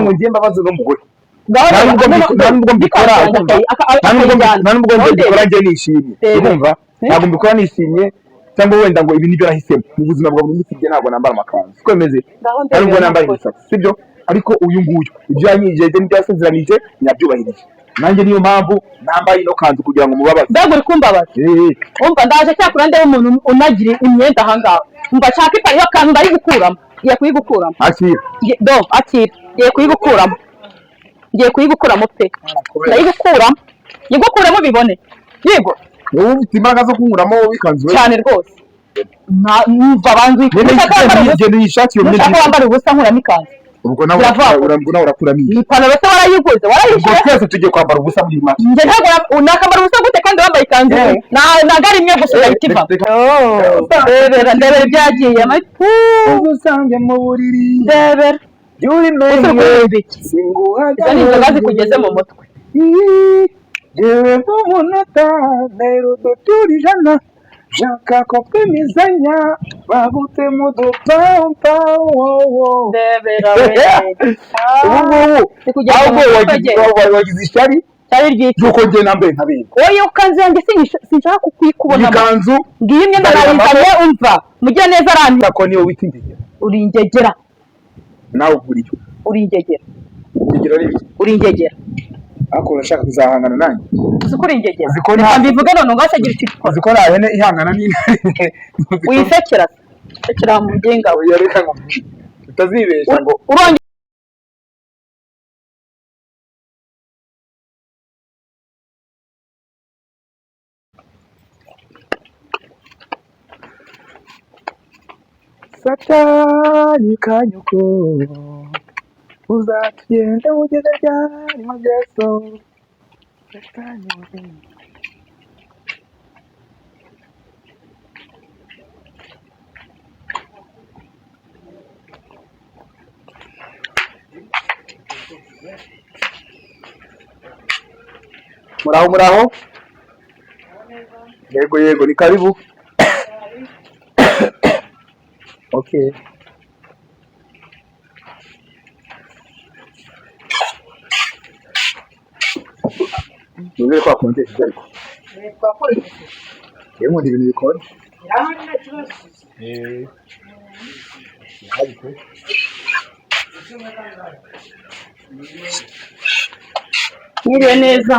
ngo ngiye mbabaze n'umugore ntabwo mbikora njye nishimye urumva ntabwo mbikora nishimye cyangwa wenda ngo ibi nibyo nahisemo mu buzima bwa buri munsi ntabwo nambara amakanzu siko bimeze ntabwo nambara imisatsi sibyo ariko uyu nguyu ibyo yanyijeje n'ibyo yasezeranije nyabyubahirije nanjye niyo mpamvu nambaye ino kanzu kugira ngo mubabaze mbega uri kumbabaza umva ndaje cyakora ndeba umuntu unagira imyenda ahangaha umva nshaka iyo kanzu ndari gukuramo ngiye kuyigukuramo akira ngiye kuyigukuramo pe ndayigukuramo yigukuramo bibone yego wowe ufite imbaraga zo kunkuramo wowe ikanzu cyane rwose numva banzu igenda uyishaki iyo myenda wambara ubusa nkuramo ikanzu ubwo nawe urakuramo iyi ipantaro se warayiguze ubwo twese tugiye kwambara ubusa muri make njye ntabwo nakambara ubusa gute kandi wambaye ikanzu ntabwo ari imwe gusa yahita iva ndebera ibyagiye usange mu buriri ndebera izo ni inzoga zikugeze mu mutwe yewe nk'umunota ntero duturi ijana shaka ko twemezanya bagute mu dupampa wowo ndebera ubu wagize ishyari yuko njye nambaye nkabindi oya ukanzu yanjye sinshaka kukwikubona ikanzu ngiye imyenda nayizanye umva mujya neza arambye ko niyo wita ingegera uri ingegera nawe uguriye uri ingegera uri ingegera ariko urashaka kuzahangana nanjye uzikora ingegera mbivuge none ngo asagira icyo uzikora hene ihangana n'intare wisekera sekera mu mugenga we yareka ngo utazibesha ngo Satani kanyuko uzatugenda ugeze ryari mu byeso Satani muraho yego ni karibu okay Ngiye kwa konte cyariko. Kwa konte. Yemo ibintu bikora. Yahamwe kibazo. Ariko. Niriwe neza.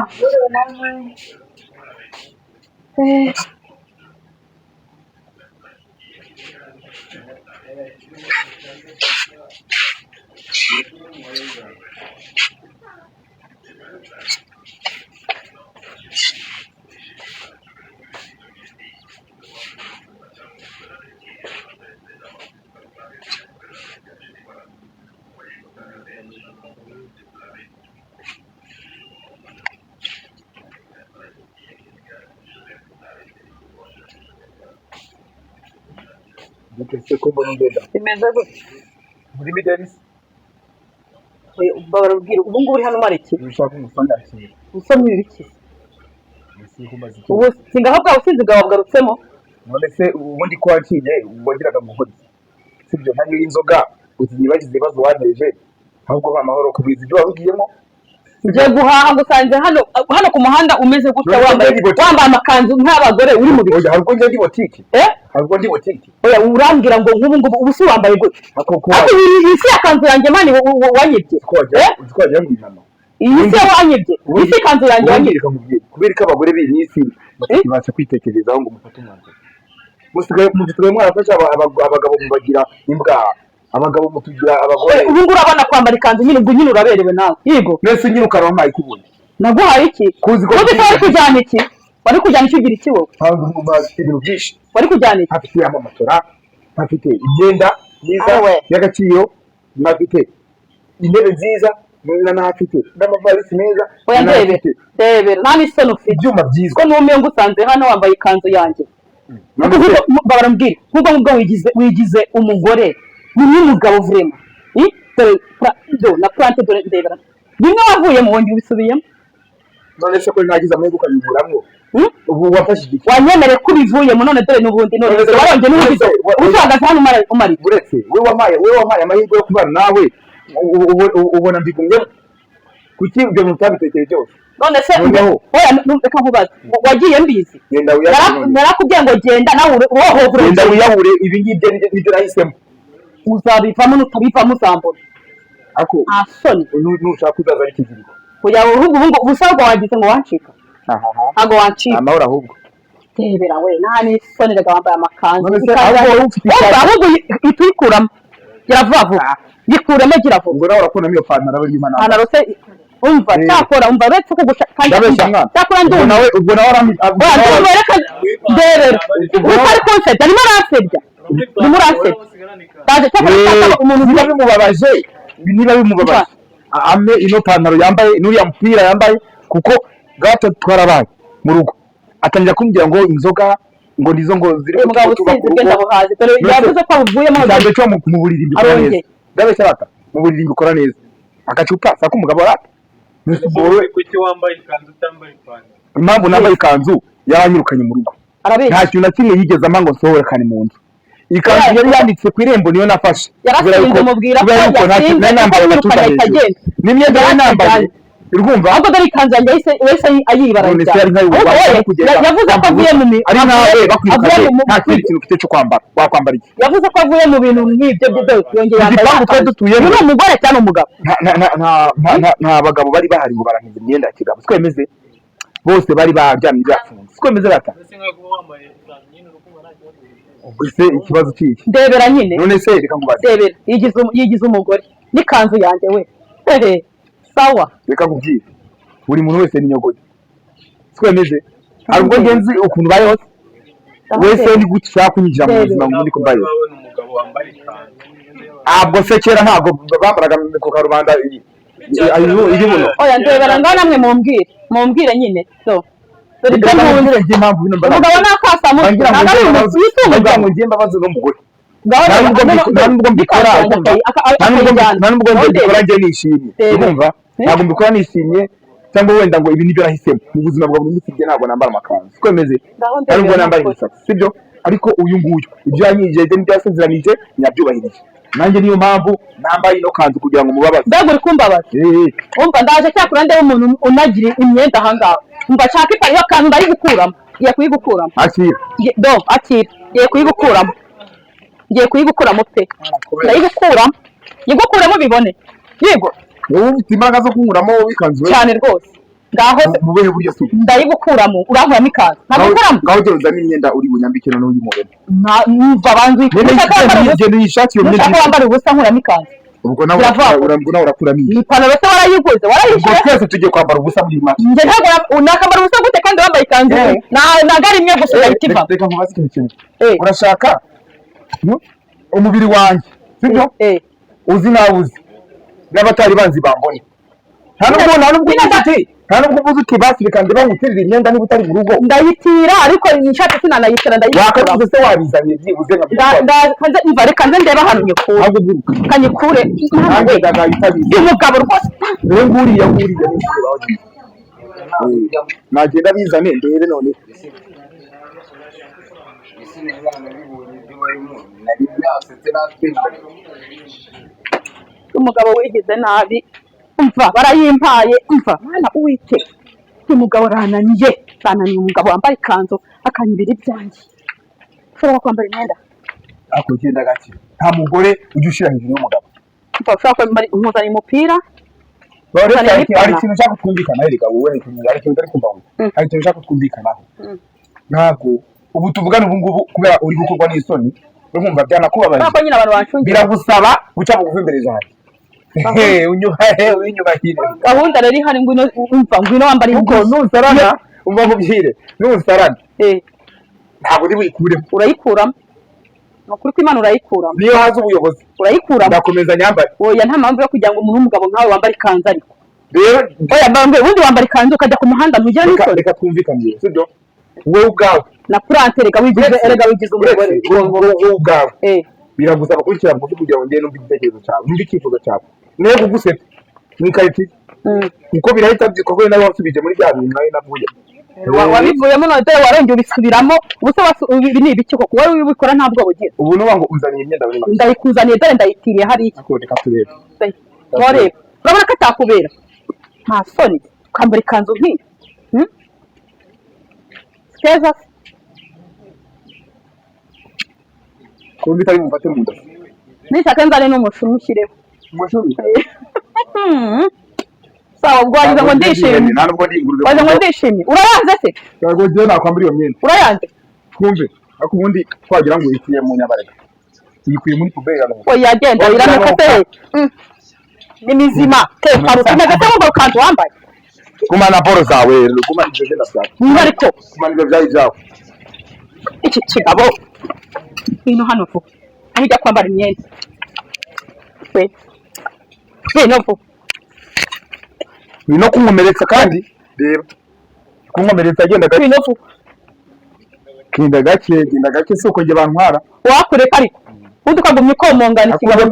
Ndetse ko mbona ngenda. Imeze gute? Muri Midelis. Barubwira ubu ngubu uri hano mariki. Ushaka umusanga iki? Usomye iki? Ubu singahabwa usinzi gawa bwarutsemo. None se ubundi ko wakiye ubongeraga muhodi. Sibyo ntanyo y'inzoga uzibagize ibibazo waneje. Ahubwo bamahoro kubiza ibyo wabugiyemo. Nje guhaha gusanze hano ku muhanda umeze gutya wambaye amakanzu nk'abagore uri mu bihe. Ahubwo nje ndi botiki. Ahubwo ndi botiki. Oya urambwira ngo ngubu ubusi wambaye gute. Ako isi yakanzu yanjye mani wanyibye. Uzikwaje ngwinama. Iyi se wanyibye. Isi kanzu yanjye wanyibye. Kubera ko abagore b'isi bakibasha kwitekerezaho ngo mufate umwanzuro. Musigaye mwarafasha abagabo mubagira imbwa. Abagabo mutugira abagore ubu ngura abana kwambara ikanzu nyine ubwo nyine uraberewe nawe yego nese nyine ukaronka ikubone naguhaye iki kuzi ko bari kujyana iki bari kujyana iki ugira iki wowe hangu mubazi ibintu byinshi bari kujyana iki afite amatora afite imyenda nziza y'agaciro afite intebe nziza n'afite n'amavarisi meza oya ndebera nta n'isoni ufite ibyuma byiza ko n'umwe ngusanze hano wambaye ikanzu yanjye barambwira nk'ubwo wigize umugore ni umugabo vrema na plante dore ndebera bimwe wavuye mu wongera ubisubiyemo none se ko nagize amahirwe ukabiguramo ubu wafashe iki wanyemere ko ubivuyemo none dore n'ubundi none warongeye n'ubundi uhagaze hano umari uretse wowe wampaye amahirwe yo kubana nawe ubona mbigumye kuki ibyo mutabitekereje byose none se oya reka nkubaze wagiye mbizi narakubwiye ngo genda nawe wohovure genda wiyahure ibi ngibyo nibyo nahisemo uzabivamo nutabivamo uzambona ako asoni nushaka kuzaza n'ikiziriko kugira ngo ubu ubusabwa wagize ngo wancika ntago wancika amahoro ahubwo tebera we nta n'isoni rega wambaye amakanzu ahubwo ituyikuramo gira vuba vuba yikuremo gira vuba ubwo nawe urakunda n'iyo pantaro y'imana pantaro se umva cyakora umva uretse ko cyakora ndumva ubwo nawe reka ndebera uko ari konsepti arimo aransebya urimo uransebya baje cyakora umuntu niba bimubabaje ame ino pantaro yambaye n'uriya mupira yambaye kuko gato twarabaye mu rugo atangira kumbwira ngo inzoga ngo nizo ngo ziri umugabo usize ugenda buhaze dore yavuze ko avuyemo cyane cyo mu buriri mbikora neza gabe cyarata mu buriri mbikora neza agacupa sako umugabo arata kuki wambaye ikanzu utambaye ipantaro impamvu nambaye ikanzu yaranyirukanye mu rugo nta kintu na kimwe yigeze ampa ngo nsohorekane mu nzu ikanzu yari yanditse ku irembo niyo nafashe yarasinze mubwira ko yasinze nambaye agatuza hejuru n'imyenda yari nambaye urumva ahubwo dore ikanzu yanjye wese ayibara yavuze ko avuye mu ari nawe bakwirukanye nta kindi kintu ufite cyo kwambara wakwambara iki yavuze ko avuye mu bintu nk'ibyo byose yongeye yambaye twari dutuyemo ni umugore cyane umugabo nta bagabo bari bahari ngo barangiza imyenda ya kigabo siko bimeze bose bari baryamye byafunze siko bimeze bata ese ikibazo cyiki ndebera nyine none se reka ngubaze ndebera yigize umugore n'ikanzu yanjye we sawa reka kubwira buri muntu wese ni nyogoye siko bimeze arubwo ngenzi ukuntu bayeho wese ni gushaka kunyinjira mu buzima ngo ndiko mbaye abwo se kera ntabwo bambaraga ku karubanda iri buno oya ndebera ngaho namwe mumbwire nyine so dore ibyo mumbwire ngiye mpamvu bino mbara umugabo nakasa mu ngira ngo ngiye mbabaze n'umugore ntabwo mbikora njye nishimye urumva ntabwo mbikora nishimye cyangwa wenda ngo ibi nibyo nahisemo mu buzima bwa buri munsi ntabwo nambara amakanzu siko bimeze ntabwo nambaye imisatsi sibyo ariko uyu nguyu ibyo yanyigije n'ibyo yasezeranije nyabyubahirije nanjye niyo mpamvu nambaye ino kanzu kugira ngo mubabaze mbega uri kumbabaza umva ndaje cyakora ndeba umuntu unagira imyenda ahangaha umva nshaka iyo kanzu ndari gukuramo ngiye kuyigukuramo akira akira ngiye kuyigukuramo pe ndayigukuramo yigukuramo bibone yego wowe ufite imbaraga zo kunkuramo ikanzu cyane rwose ngaho mu buhe buryo se ndayigukuramo urankuramo ikanzu ntagukuramo ngaho gereza n'imyenda uri bunyambike none uyimuremo numva banzu genda uyishake iyo myenda wambara ubusa nkuramo ikanzu ubwo nawe urakuramo iyi ipantaro se warayiguze warayishyura ubwo twese tugiye kwambara ubusa muri make njye ntabwo nakambara ubusa gute kandi wambaye ikanzu ntabwo ari imwe gusa ugahita reka nkubaze ikintu kimwe urashaka umubiri wanjye sibyo uzi nawe uzi n'abatari banzi bambone nta nubwo uvuze uti basi reka ndeba ngutirira imyenda niba utari mu rugo ndayitira ariko nishatse sinanayitira ndayitira wakavuze se wabizanye byibuze nka reka nze ndeba hano nyikure kanyikure umugabo rwose rero nguriya nagenda bizane ndebe none umugabo wigize nabi umva barayimpaye umva mwana uwite umugabo rananiye umugabo wambaye ikanzu akanyibira ibyanjye ushobora kwambara imyenda ako genda gake nta mugore ujya ushyira hejuru y'umugabo ushobora kwambara impuzanye umupira hari ikintu ushaka twumvikanaho reka wowe hari ikintu utari kumva hari ikintu ushaka twumvikanaho ntabwo ubu tuvugana ubu ngubu kubera uri gukorwa n'isoni urumva byanakubabaje biragusaba guca bugufi imbere zanjye unyubahire gahunda rero ihari ngwino wambara kuko nusarana umva mubwire nusarana ntabwo uri buyikuremo urayikuramo ni ukuri ko Imana urayikuramo niyo haza ubuyobozi urayikuramo ndakomeza nyambare oya nta mpamvu yo kugira ngo umuntu w'umugabo nkawe wambare ikanzu ariko rero oya mbambe ubundi wambara ikanzu ukajya ku muhanda ntugire n'isoni reka twumvikane sibyo wowe ubwawe na purante reka wigize umugore wowe ubwawe biragusaba kurikira bugufi kugira ngo ngende numve igitekerezo cyawe numve icyifuzo cyawe niyo kugusebya ni karitsiye kuko birahita bikorwa nawe wasubije muri bya bintu nawe navuye wabivuyemo none dore warongeye ubisubiramo ubuse ibi ni ibiki koko wowe ubikora nta bwoba ugira ubu nuba ngo unzaniye imyenda muri make ndayikuzaniye dore ndayitiriye hariya reka turebe wareba urabona ko atakubera nta soni ukambara ikanzu nk'iyi keza kumva itari bumfate mu nda nishaka nzane n'umushumi ushyireho umushumi sawa ubwo wagize ngo ndishimye wagize ngo ndishimye urayanze se yego njyewe nakwambara iyo myenda urayanze twumve ariko ubundi twagira ngo uyikuye mu nyabarega uyikuye muri puberi hano oya genda iranuka se ni mizima teparuka umeze se ngo kanzu wambaye kumana poro zawe kumana ibyo genda cyane ariko kumana ibyo byayi byawe iki kigabo hino hano vuba aho ijya kwambara imyenda hino vuba no kunkomeretsa kandi reba kunkomeretsa agenda gake hino vuba genda gake si uko njye bantwara wakureka ariko ubundi ukagumya ukomongana ikigabo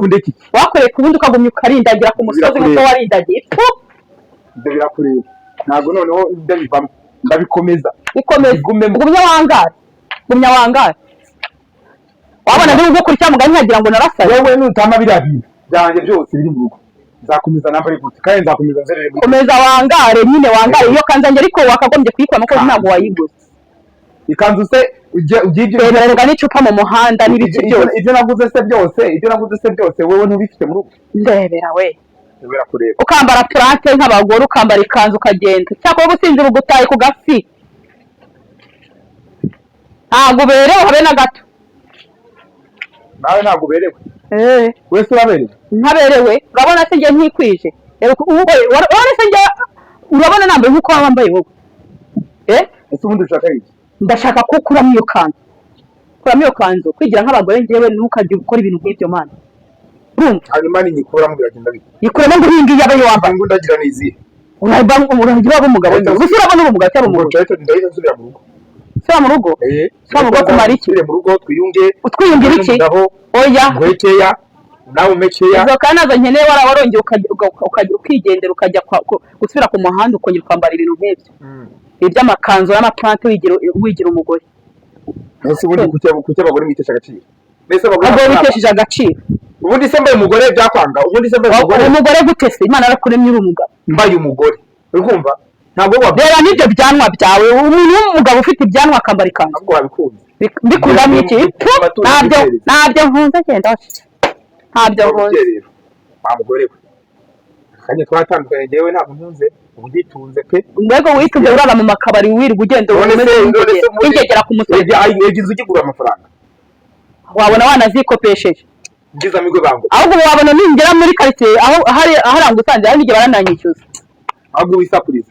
wakureka ubundi ukagumya ukarindagira ku musozi nk'uko warindagiye ibyo birakureba ntabwo noneho ndabivamo ndabikomeza gumya wangare wabona ndi gukurikira mugani nkagira ngo narasaye wowe nutama biriya bintu byanjye byose biri mu rugo nzakomeza nambare gute kandi nzakomeza nzerere muri komeza wangare nyine wangare iyo kanzange ariko wakagombye kuyikuramo ko ntabwo wayiguze ikanzu se ugibyo bemererwa n'icupa mu muhanda n'ibiki byose ibyo naguze se byose wowe ntubifite mu rugo ndebera we birakureba ukambara plante nk'abagore ukambara ikanzu ukagenda cyakora ubusinzi bugutaye ku gafi ntabwo uberewe habe na gato nawe ntabwo uberewe wese uraberewe ntaberewe urabona se njye ntikwije urabona se njye urabona nambaye nk'uko wambaye wowe ese ubundi ushaka iki ndashaka ko kuramo iyo kanzu kwigira nk'abagore njyewe ntukajye ukora ibintu nk'ibyo mana hanyuma ninyikuramo biragenda bite yikuramo ngo iyi ngiyi abe wambaye ngo ndagira n'izihe uragira waba umugabo gusa urabona uri umugabo cyangwa umugore ndahita nsubira mu rugo sura mu rugo kumara iki mu rugo twiyungira iki oya ngwekeya nawe umekeya izo kandi nazo nkeneye warongera ukajya ukigendera ukajya gusubira ku muhanda ukongera ukambara ibintu nk'ibyo iby'amakanzu n'amaplante wigira umugore ese ubundi kuki abagore mwitesha agaciro abagore bitesheje agaciro ubundi se mbaye umugore byakwanga ubundi se mbaye umugore gute se imana yarakuremye uri umugabo mbaye umugore uri kumva ntabwo reba n'ibyo byanwa byawe umuntu w'umugabo ufite ibyanwa akambara ikanzu ntabwo wabikunze mbikundamo iki ntabyo nkunze genda ntabyo nkunze wa mugore we akanya twatandukanye njyewe ntabwo nkunze ugitunze pe mbego witunze urara mu makabari wirirwa ugenda wigegera ku musozi yagize ugigura amafaranga wabona wanazikopesheje ngize amigwe bango ahubwo wabona ningera muri quartier aho haranga usanze hari nige barananyishyuza ahubwo wisakuriza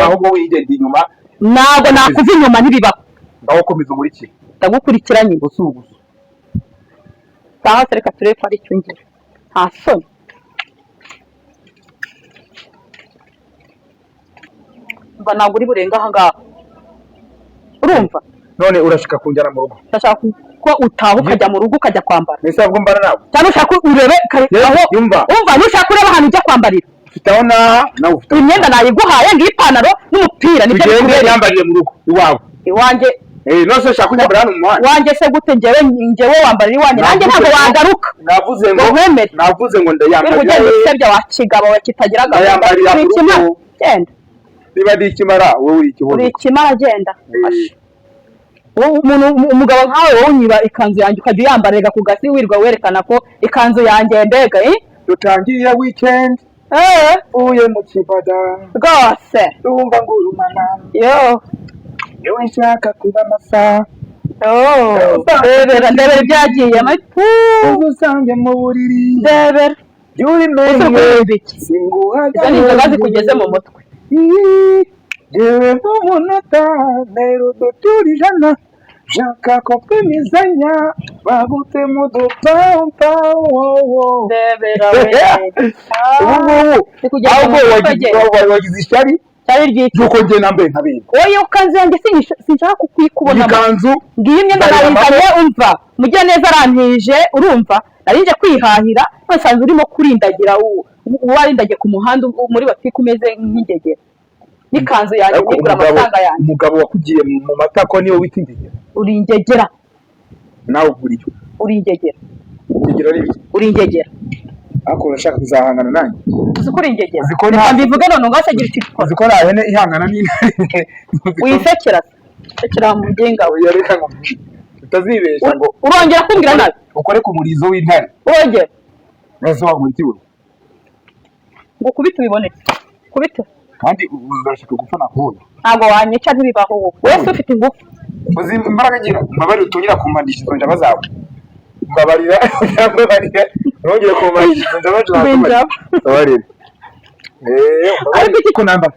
ahubwo wigenda inyuma ntabwo nakuva inyuma ntibibaho ngaho komeza umurikira ndagukurikiranye usuguza saha reka turebe ko ari cyo ngira nta soni mba ntabwo uri burenga aha ngaha urumva none urashaka kunjyana mu rugo ndashaka ko utaha ukajya mu rugo ukajya kwambara mbese ahubwo mbara nawe cyangwa ushaka urebe aho umva nushaka ureba ahantu ujya kwambarira ufite aho nawe ufite imyenda nayiguhaye ngiyi ipantaro n'umupira nibyo bikubereye yambariye mu rugo iwawe iwanjye nose ushaka kunyambara hano mu muhanda wanjye se gute njyewe wambarira iwanjye nanjye ntabwo wagaruka navuze ngo ndayambarira ugenda usebya wa kigabo we kitagira gahunda uri ikimara genda niba ndi ikimara wowe uri ikibondo uri ikimara genda umugabo nkawe wowe unyiba ikanzu yanjye ukajya uyambarira ku gasi wirwa werekana ko ikanzu yanjye mbega dutangiye weekend uye mu kibada rwose urumva ngo urumana yewe nshaka kuba amasaha ndebera ibyagiye usange mu buriri ndebera yuri menye izo ni inzoga zikugeze mu mutwe yewe nk'umunota rero duturijana shaka ko twimizanya bagute mu dupampa ndebera ubu wagize ishyari yuko njye nambaye nkabindi wowe ukanzu yanjye sinshaka kukubona ikanzu ngiyi imyenda nayizanye umva mujye neza arantije urumva narinje kwihahira nsanze urimo kurindagira warindagiye ku muhanda muri batike umeze nk'ingegera n'ikanzu yanjye nigura amafaranga yanjye. Umugabo wakugiye mu matako niwe wita ingegera. Uri ingegera. Nawe uguriye. Uri ingegera. Ingegera ari iki? Uri ingegera. Ariko urashaka kuzahangana nanjye. Uzi ko uri ingegera. Nta mbivuge none ngasegira icyo ukora. Uzi ko nta hene ihangana n'intare. Wisekera. Sekera mu ngenga we. Yareka ngo utazibesha ngo urongera kumbwira nabi. Ukore ku murizo w'intare. Urongera. Nese waguritiwe. Ngo kubita ubibone. Kubita. Kandi uzashaka gupfa nakubona. Ntabwo wanyica ntibibaho wowe. Wese ufite ingufu. Uzi imbaraga ngira mbabari utunyira kumpandisha izo njaba zawe. Mbabarira mbabarira nongeye kumpandisha izo njaba zawe. Mbabarira. Ariko iki ko namba.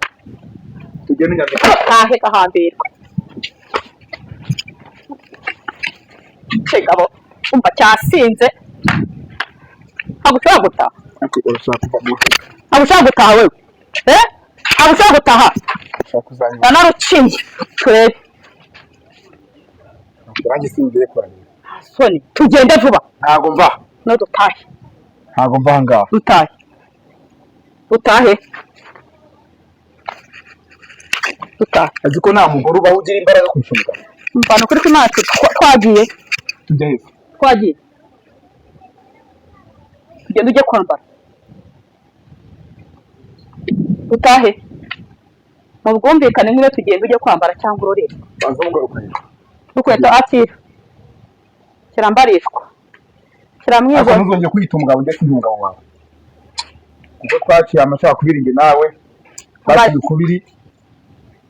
Tugende nyabyo. Kahe kahambirwa. Chegabo. Umva cyasinze. Agushaka gutaha. Urashaka kuva mu. Agushaka gutaha wewe. Agushaka gutaha. Kuzanywa. Narucinye. Twebe. Nanjye singiye kurana. Soni, tugende vuba. Ntago mva. No dutahe. Ntago mva ngaho. Dutahe. Dutahe. Dutahe. Aziko nta mugore ubaho ugira imbaraga kumushuka. Mbana kuri kunacu twagiye. Tujya he? Twagiye. Tugende ujye kwambara. Dutahe. Mu bwumvikane niba tugenda ujye kwambara cyangwa urorera. Baza mugarukanye. Dukweto atira. Kirambarishwa. Kiramwiza. Asa muzongeye kwita umugabo ndetse n'umugabo wawe. Kuko twaciye amashaka kubiringe nawe. Twaciye kubiri.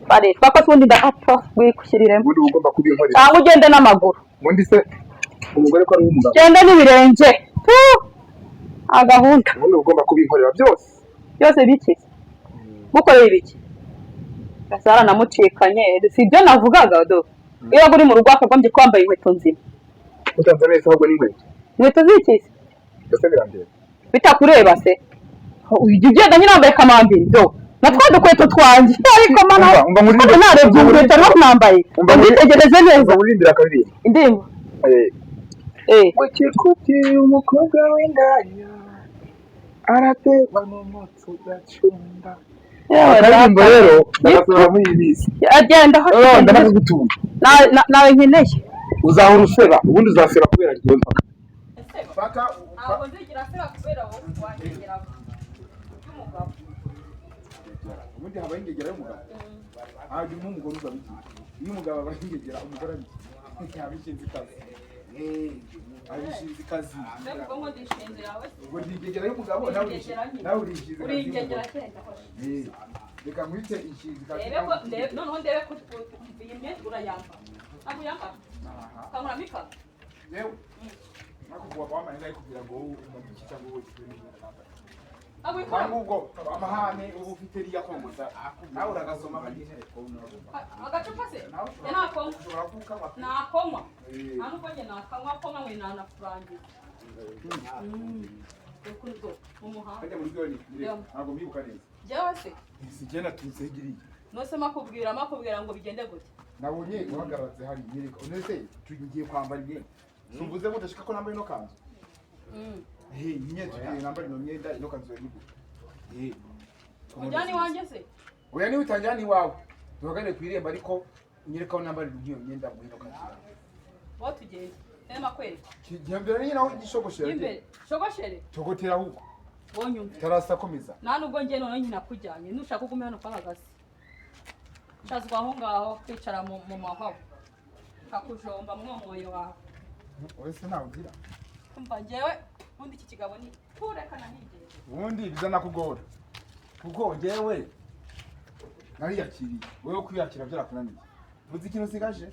Bare, papa sundi ndapfa gwikushyiriremo. Ubundi ugomba kubinkorera. Cyangwa ugende n'amaguru. Ubundi se umugore ko ari umugabo. Genda n'ibirenge. Agahunda. Ubundi ugomba kubinkorera byose. Byose biki? Gukorera ibiki? Gasara namucikanye. Si ibyo navugaga do. Iyo uri mu rugo akagombye kwambaye inkweto nzima. Utanze neza ahubwo n'inkweto. Inkweto ziki? Byose birandeba. Bitakureba se. Ujye ugenda nyine wambaye kamambiri do. Natwa dukweto twanjye. Ariko mana. Umva muri narebye inkweto no nambaye. Tegereze neza. Urindira akaririmba. Indirimbo. Wakikuti umukobwa w'indaya arategwa n'umutsi ugacunda. Akaririmbo rero ndagasubira muri iyi minsi. Agenda aho ndanagutuye. Nawe nkeneye. Uzahora useba ubundi uzaseba kubera igihe mpaka. Ntabwo nzigira seba kubera wowe wangegera umugabo. Ubundi haba ingegera y'umugabo. Ntabwo umugore uzabigira. Iyo umugabo aba ingegera umugore abiki. Yabishinze kazi. Abishinze kazi. Ubwo ngo ndishinze yawe. Ubwo ingegera y'umugabo nawe urishinze kazi. Uri ingegera cyenda. Reka mwite inshinze kazi. Noneho ndebe ko iyi myenda urayamba. Ntabwo yambara. Kamura mika. Yewe. Nakuvuga kwa mama ndaye kugira ngo umubiki cyangwa wowe ubwo amahane ubu ufite riya kongoza nawe uragasoma abagitere ko agacupa se nakonywa nakonywa ntabwo njye nakanywa ko nkanywe nanakurangiza ukuzo mu muhanda ajya muri gari ntabwo mbibuka neza jewe se sigena tunsegiriye nose makubwira ngo bigende gute nabonye uhagaratse hari nyereka unese tugiye kwambara imyenda Sumbuze ngo ndashika ko nambaye no kanzu. Nyine tugiye nambaye no myenda ino kanzu y'ibu. Ujani wanje se? Oya ni utanjani wawe. Tuhagane kwiremba ariko nyereka ko nambaye iyo myenda mu ino kanzu. Watugende. Ema kweli. Kijambira nyine naho gishogoshera. Imbe, shogoshere. Togotera huko. Bonyumva. Tarasa komeza. Nta nubwo ngiye none nyina kujyanye. Nushaka kuguma hano kwahagaze. Shazwa aho ngaho kwicara mu mahwa. Kakujomba mwomoyo wawe. Wese nawe ugira. Umva ngewe undi iki kigabo ni turekana nigeze. Ubundi bizana kugora. Kuko ngewe nari yakiriye. Wewe kwiyakira byarakunaniye. Uzi ikintu sigaje?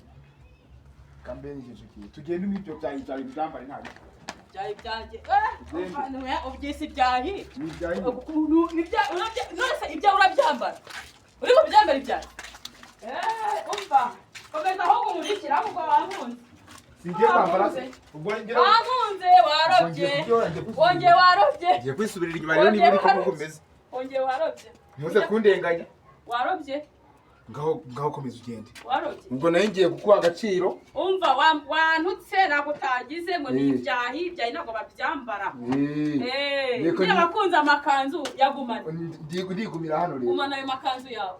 Kambere n'icyo kiye. Tugende n'ibyo byayi byambare ntabi. Byayi byanjye. Ubyisi byahi. Nibyayi. None ibyo urabyambara. Uri mu byambara ibyayi. Umva. Komeza aho kumurikira ahubwo wankunze. Singiye kwambara ubwo ngera. Wankunze warobye. Wongeye warobye. Ngiye kwisubirira inyuma rero niba uri ko kumeze. Wongeye warobye. Muze kundenganya. Warobye. ngaho komeza ugende. Waroge. Ubwo nayo ngiye kukuha agaciro. Umva wantutse nako utagize ngo ni ibyahi ntabwo babyambara. Niba bakunze amakanzu yagumana. Ndigumira hano rero. Gumana ayo makanzu yawe.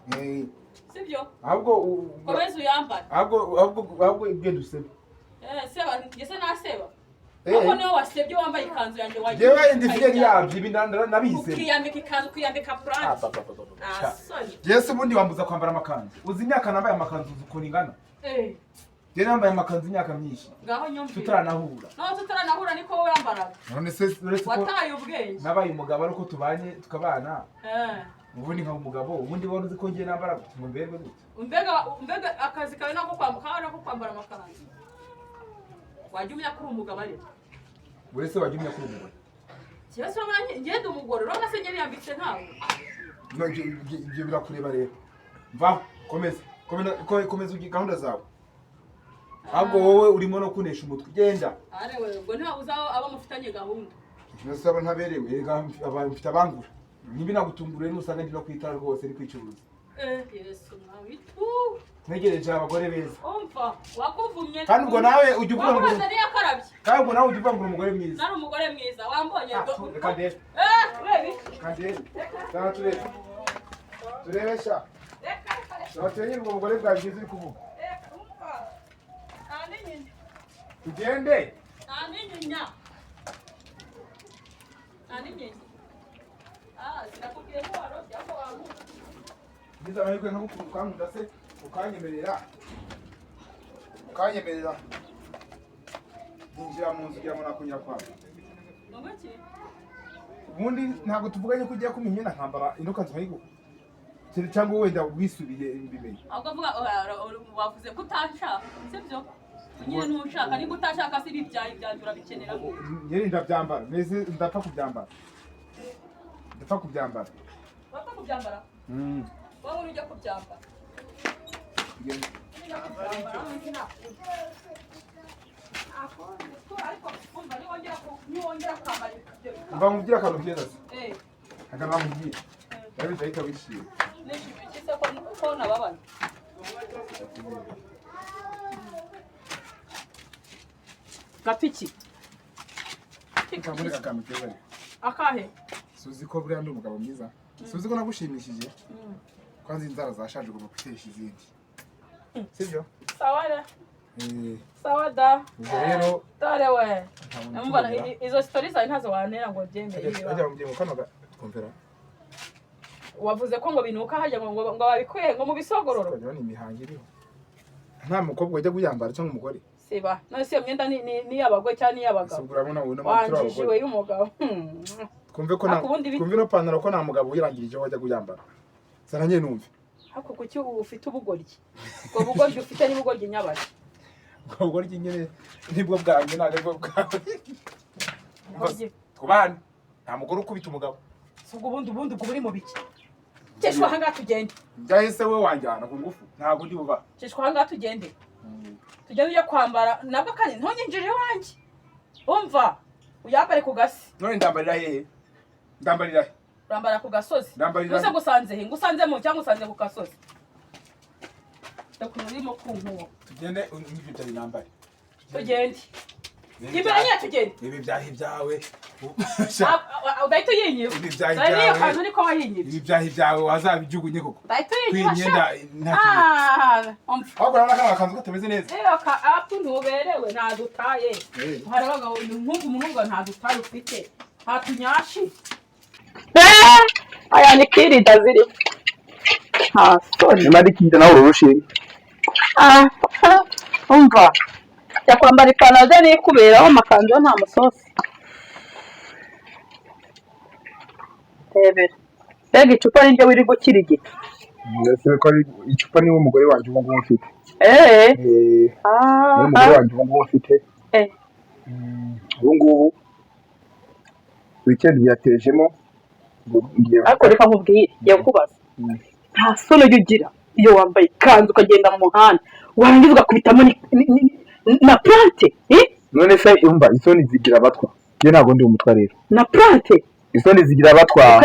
Sibyo? Ahubwo komeza uyambara. Ahubwo igenda usebe. Seba ngese naseba. Ako niwe wasebye wambaye ikanzu yanjye wagiye. Yewe indifire yabyo ibi nabihise. Ukiyambika ikanzu kuyambika brand. Yesu ubundi wambuza kwambara amakanzu. Uzi imyaka nambaye amakanzu uko ingana? Je nambaye amakanzu imyaka myinshi. Ngaho nyumvira. Tutaranahura. No tutaranahura niko wowe yambaraga. None se uretse ko wataye ubwenge. Nabaye umugabo ariko tubanye tukabana. Ubundi nka umugabo ubundi wari uzi ko ngiye nambara ngo mberwe gute. Umbega akazi kawe nako kwambara amakanzu. Wajya umenya kuri umugabo ari. Wese wajya umenya kuri umugabo. Kibazo ngende umugore rona se nyeri yambitse ntawe. No ibyo birakureba rero. Mva komeza ugi gahunda zawe. Ahubwo wowe urimo no kunesha umutwe genda. Are wewe ubwo nta uzaho aba mufitanye gahunda. Nasaba ntaberewe abafite abangura. Nibi nagutungura rero usanga ndi no kwitara rwose ari kwicuruza. Yesu nawitu. Ntegereje abagore beza. Umva wakuvumye. Kandi ubwo nawe ujye uvuga ngo kandi ubwo nawe ujye uvuga ngo umugore mwiza. Nari umugore mwiza wambonye do. Kande. Wewe. Kande. Turebesha. Natenye ngo umugore bwagize uri kuvuga. Umva. Nani Tugende. Nani sinakubwiye ko warobye ako wangu. Niza amahirwe nkamukanguda se ukanyemerera. Ninjira mu nzu kugira ngo nakunyura kwa. Mamaki. Ubundi ntabwo tuvuganye ko ugiye kumenya nkambara inoka nzahiko. Cyangwa wenda wisubiye imbimenye. Akavuga wavuze ko utanshaka, sibyo? Nyine ntushaka niba utashaka se ibyayi byandura bikenera. Nyeri ndabyambara, neze ndapfa kubyambara. Wapfa kubyambara? Wowe ujya kubyambara. Mba mubwira akantu keza se. Akana mubwira. Yabize ahita wishira. Nishimye ko nababana. Gapiki. Kamurika akantu keza. Akahe? Suzi ko buriya ndi umugabo mwiza. Suzi ko nagushimishije. Kwanza inzara zashaje ugomba kwitesha izindi. Sibyo? Sawa. Sawa da. Rero dore we. Mbona izo stories ari ntazo wanera ngo byemeye. Ajya mu byemo kanoga twumvira. Wavuze ko ngo binuka hajya ngo babikwiye ngo mu bisogororo. Kujya ni imihangiriho. Nta mukobwa wajya guyambara cyangwa umugore. Siba. None se myenda ni yabagwe cyane ni yabagabo. Suguramo nawe no mutura abagore. Wanjiwe y'umugabo. Twumve ko twumvira pantaro ko nta mugabo wirangirije wajya guyambara. Sana nye numve. Hako kuki ufite ubugoryi. Ubwo bugoryi ufite ni bugoryi nyabaki. Ubwo bugoryi nyene nibwo bwanjye ntabwo bwawe. Kubana nta mugore ukubita umugabo. Ubwo ubundi ubwo buri mu biki. Cyeshwa hanga tugende. Byahise we wanjyana ku ngufu ntabwo ndi buva. Cyeshwa hanga tugende. Tugende ujya kwambara nabwo kandi ntonginjije wanjye. Umva uyambare ku gasi. None ndambarira hehe? Ndambarira he? Urambara ku gasozi. Gusa gusanze he? Gusanze mu cyangwa usanze ku gasozi. Ndakuntu urimo kunkuwa. Tugende n'ibyo byari nambare. Tugende. Imbere nye tugende. Ibi byahi byawe. Udahita uyinyira. Ibi byahi byawe. Niyo kantu niko wayinyira. Ibi byahi byawe wazabijugunye koko. Udahita uyinyira. Kwimyenda nta. Ahubwo naka kanzu katameze neza. Apu ntuberewe ntadutaye. Hari abagabo umuhungu ntadutaye ufite. Hatunyashi. Aya ni kirida ziri. Sorry. Imadikida nawe urushinga. Umva. Yakwambara ipantaro ze nikuberaho amakanzu nta musosi. Mbega icupa niryo wiri gukirigita. Ndetse ko ari icupa niwe umugore wanjye ubu ngubu ufite. Niwe umugore wanjye ubu ngubu ufite. Ubu ngubu weekend yatejemo. Ariko reka nkubwire yakubaza. Nta soni ugira iyo wambaye ikanzu ukagenda mu muhanda. Warangiza ugakubitamo na plante. None se umva isoni zigira abatwa. Je ntago ndi umutwa rero. Na plante. Isoni zigira abatwa.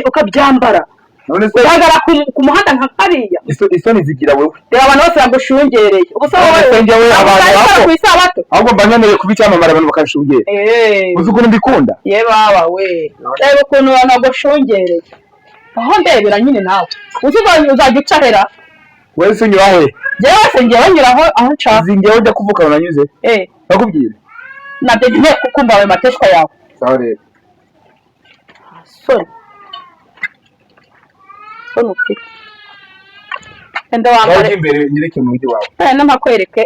Ukabyambara. none se uhagarara ku muhanda nka kariya isoni zigira wewe reba abantu bose bagushungereye ubusa wowe abantu kwisabato ahubwo mbanyaneye kuba icyamamare abantu bakashungera uzi ukuntu mbikunda ye baba we reba ukuntu abantu bagushungereye aho ndebera nyine nawe uzajya ucahera wewe se unyura he jewe se ngewe nyura aho nshaka zingewe ujya kuvuka unanyuze bakubwira nabyo ngiye kukumva ayo mateshwa yawe sawa rero sorry ufite enda wambare imbere nyereke mu mujyi wawe n'amakwereke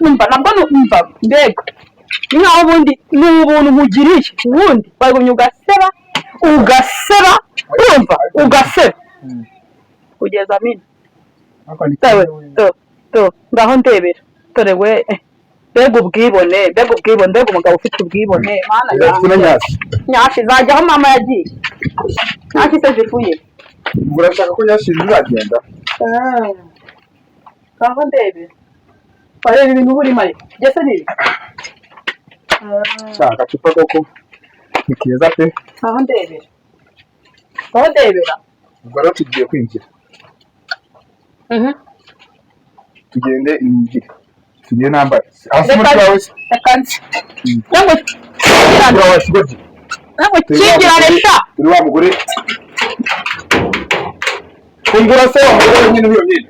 numva nabwo numva mbega ni nkaho ubundi n'ubuntu nkugiriye ubundi bagumye ugaseba urumva ugaseba kugeza mini ngaho ndebera dore we mbega ubwibone mbega umugabo ufite ubwibone mana nyashi zajyaho mama yagiye nyashi se zifuye urashaka ko nyashi zizagenda ngaho ndebera bareba ibintu burimo ariko byose ni shaka cupa koko ni keza pe ngaho ndebera ubwo rero tugiye kwinjira tugende injira tugiye nambaye hasi muri wawe reka nzi ntabwo kingira leta uri wa mugore kungura se umugore nyine uyo nyine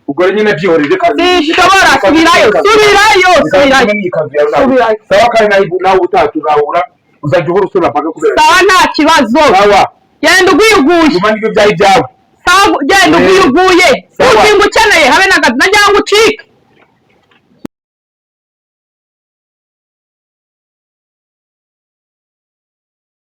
ugore nyine byihorije kazi sishobora subirayo sawa kandi nawe utatu uzahura uzajya uhora usura paka kubera sawa nta kibazo sawa genda ugwiguye nyuma n'ibyo byari byawe sawa genda ugwiguye ukinga ukeneye habe na